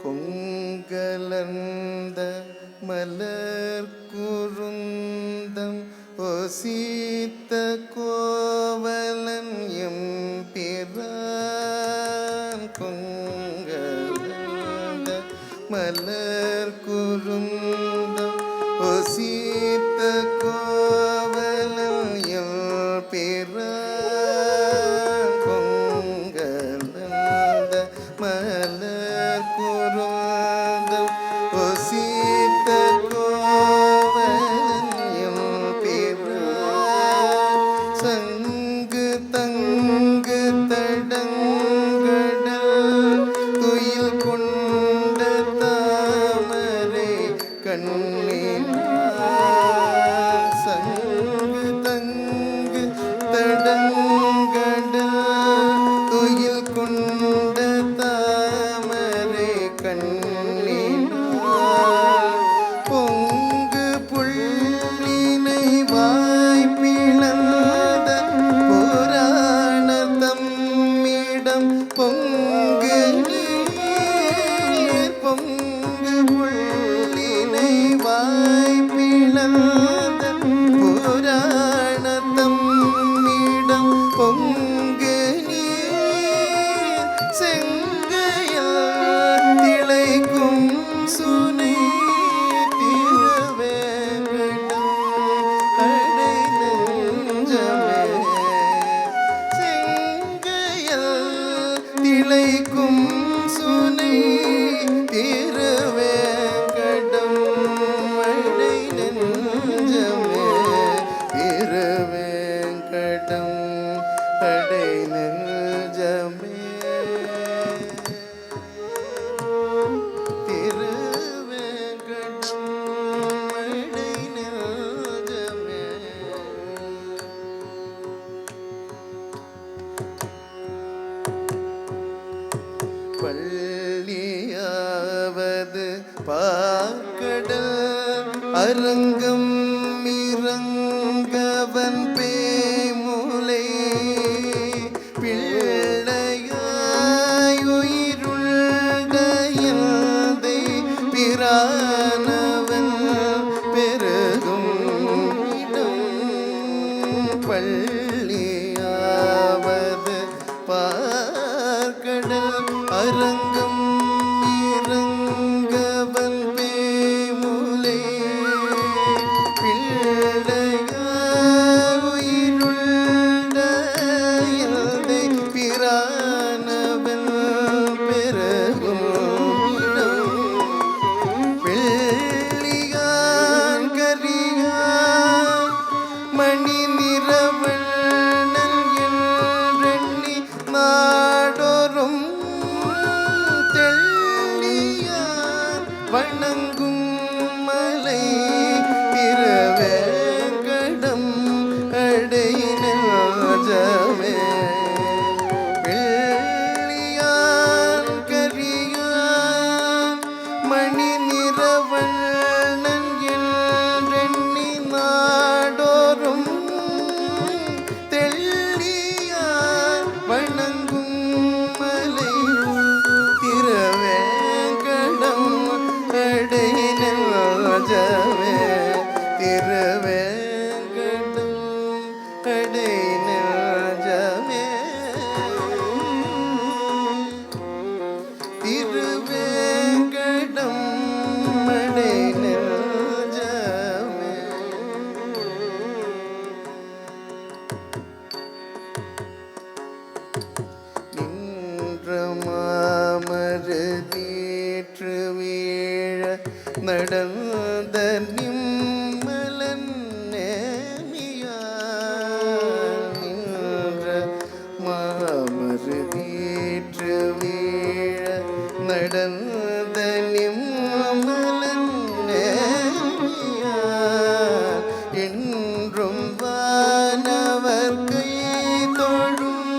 கொங்கலந்த மலர் குருந்தம் ஒசித்த கோவலன் எம்பிரான். கொங்கலந்த மலர் குருந்தம் ஒசித்த கோவலன் எம்பிரான். கொங்கலந்த மலர் குருந்தம் ஒசித்த கோவலன் எம்பிரான். சங்கு தங்கு தடங்கடல் துயில் கொண்ட தாமரை கண்ணினார். சங்கு தங்கு தடங்கடல் துயில் கொண்ட தாமரை கண்ணினார். பொங்கு புள்ளினை வாய்ப்பிழந்த புராண தம்மிடம் பொங்கு நீர். பொங்கு புள்ளினை வாய்ப்பிழந்த புராண தம்மிடம் பொங்கு நீர். செங்கையால் திளைக்கும் சுனை திருவேங்கடம் அடை நெஞ்சமே. செங்கையால் திளைக்கும் சுனை திருவேங்கடம் அடை நெஞ்சமே. திருவேங்கடம் அடை நெஞ்சமே. திருவேங்கடம் அடை நெஞ்சமே. பள்ளியாவது பாக்கடல் அரங்கம் இறங்கவன் பேமுலை பிள்ளையாய் உயிருள்ள எந்தை பிரானவன் பெருகும் இடம். பள்ளியாவது பார்க்கடல் அரங்கம் இறங்கவன் பேமுலை பிள்ளையாய் உயிருள்ள எந்தை பிரானவன் பெருகும் இடம். வெள்ளியான் கரியான் மணி நிறவண்ணன் என்றெண்ணி நாடொரும் தெள்ளியான் வணங்கும் மலை திருவேங்கடம் அடை நெஞ்சமே. வெள்ளியான் கரியான் மணி நிறவண்ணன் என்றெண்ணி நாடோறும் தெள்ளியான் வணங்கும் மலை திருவேங்கடம் அடை நெஞ்சமே. திருவேங்கடம் அடை நெஞ்சமே. திருவேங்கடம் அடை நெஞ்சமே. நின்ற மாமருதீற்று வீழ நடந்த நிம்மலன் நேமியார். நின்ற மாமருதீற்று வீழ நடந்த நிம்மலன் நேமியார். என்றும் வானவர் கை தொழும்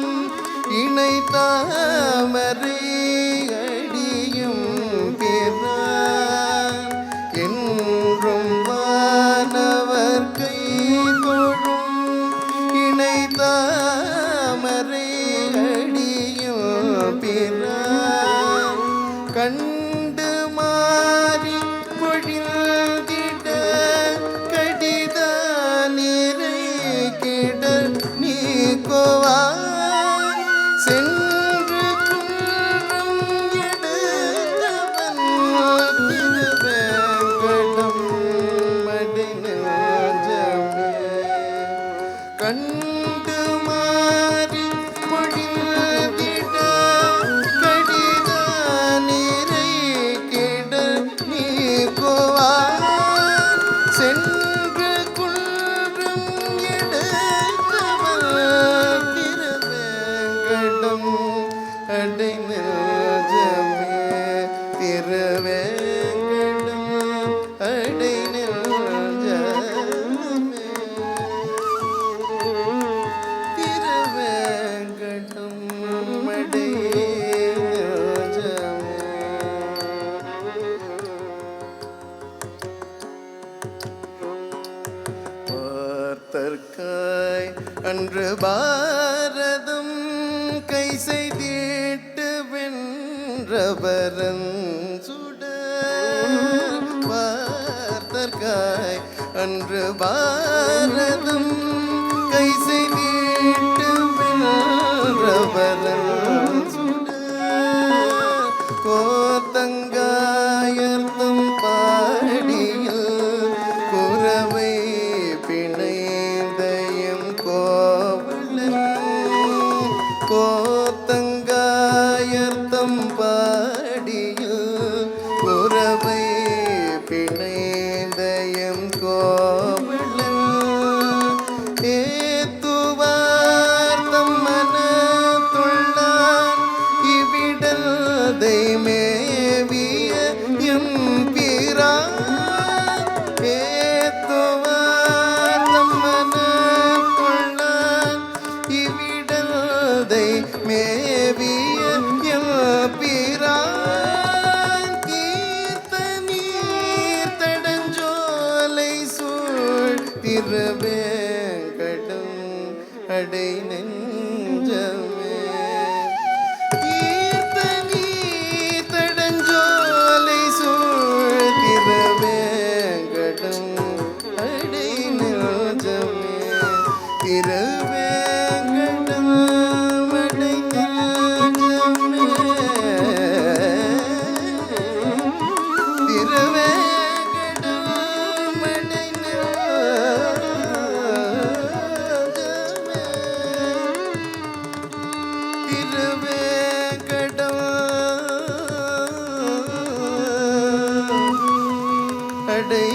இணை தாமரை அடியும் பிரான். என்றும் வானவர் கை தொழும் இணை தாமரை அடியும் பிரான். கண்டு திருவேங்கடம் அடை நெஞ்சமே திருவேங்கடம் அடை நெஞ்சமே. பார்த்தற்காய் அன்று பாரதம் கை செய்திட்டு வென்றவரன் சுடர். பார்த்தற்காய் அன்று பாரதம் கை செய்திட்டு வென்றவரன் சுடர். கோத்தங்காயர்த்தம் பாடியில் குரவை பிணைந்தயம் கோவலன். கோத்தங்காயர்த்தம் பாடியில் குரவை பிணைந்தயம் கோவலன். ஏத்துவார்த்தம் மனத்துள்ளான் இவிடல் தெய்மேவிய எம்பிரான். ஏத்துவார்த்தம் மனத்துள்ளான் இவிடல் தெய்மேவிய எம்பிரான். தீர்த்த நீர் தடஞ்சோலை சூழ் திருவேங்கடம் அடை நெஞ்சமே. தீர்த்த நீர் தடஞ்சோலை சூழ் திருவேங்கடம் அடை நெஞ்சமே. திருவேங்கடம் அடை நெஞ்சமே. திருவேங்கடம் அடை நெஞ்சமே. திருவேங்கடம் அடை